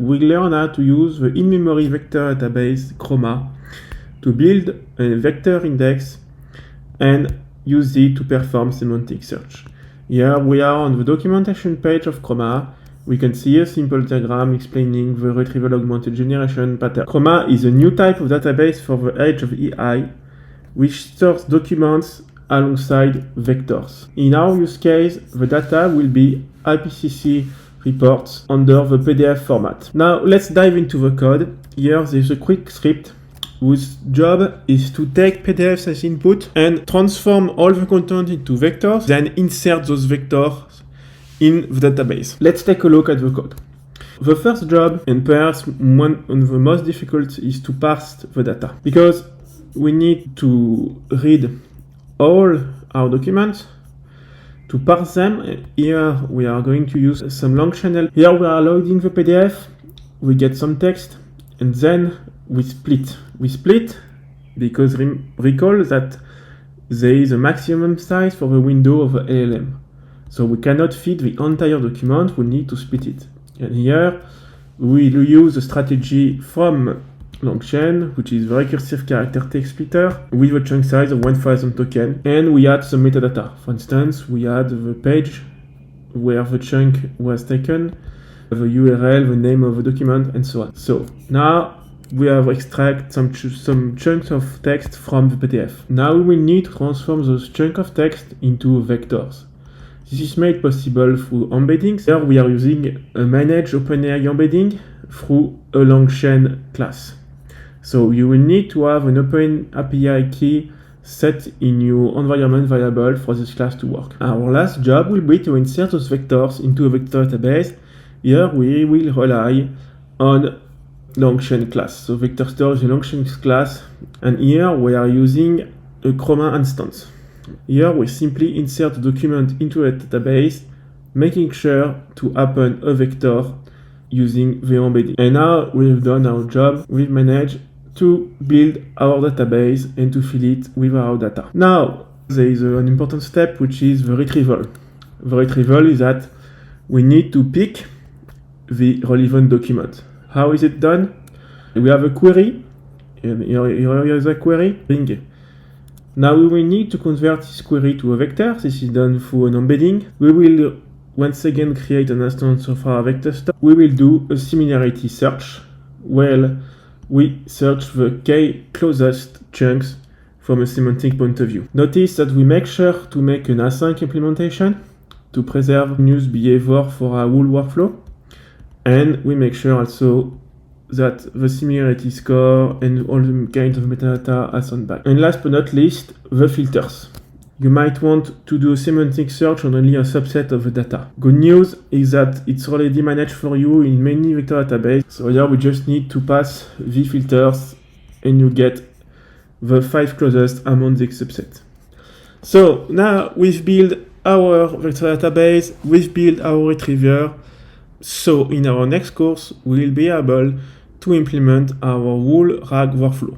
we learn how to use the in-memory vector database Chroma to build a vector index and use it to perform semantic search. Here we are on the documentation page of Chroma. We can see a simple diagram explaining the retrieval augmented generation pattern. Chroma is a new type of database for the age of AI, which stores documents alongside vectors. In our use case, the data will be IPCC reports under the PDF format. Now let's dive into the code. Here there's a quick script whose job is to take PDFs as input and transform all the content into vectors, then insert those vectors in the database. Let's take a look at the code. The first job, and perhaps one of the most difficult, is to parse the data, because we need to read all our documents. To parse them, here we are going to use some long channel. Here we are loading the PDF, we get some text, and then we split. We split because recall that there is a maximum size for the window of the LLM. So we cannot fit the entire document, we need to split it. And here we will use a strategy from LongChain, which is the recursive character text splitter, with a chunk size of 1000 tokens, and we add some metadata. For instance, we add the page where the chunk was taken, the URL, the name of the document, and so on. So now we have extract some chunks of text from the PDF. Now we will need to transform those chunks of text into vectors. This is made possible through embeddings. Here we are using a managed OpenAI embedding through a LongChain class. So you will need to have an OpenAPI key set in your environment variable for this class to work. Our last job will be to insert those vectors into a vector database. Here we will rely on LongChain class. So vector store is a LongChain class, and here we are using a Chroma instance. Here we simply insert the document into a database, making sure to append a vector using the embedding. And now we've done our job. We've managed to build our database and to fill it with our data. Now there is an important step, which is the retrieval. The retrieval is that we need to pick the relevant document. How is it done? We have a query, and here is a query, ring. Now we will need to convert this query to a vector. This is done through an embedding. We will once again create an instance of our vector store. We will do a similarity search. Well, we search the k closest chunks from a semantic point of view. Notice that we make sure to make an async implementation to preserve news behavior for our whole workflow. And we make sure also that the similarity score and all the kinds of metadata are sent back. And last but not least, the filters. You might want to do a semantic search on only a subset of the data. Good news is that it's already managed for you in many vector databases. So here we just need to pass the filters and you get the 5 closest among the subset. So now we've built our vector database, we've built our retriever. So in our next course, we will be able to implement our whole RAG workflow.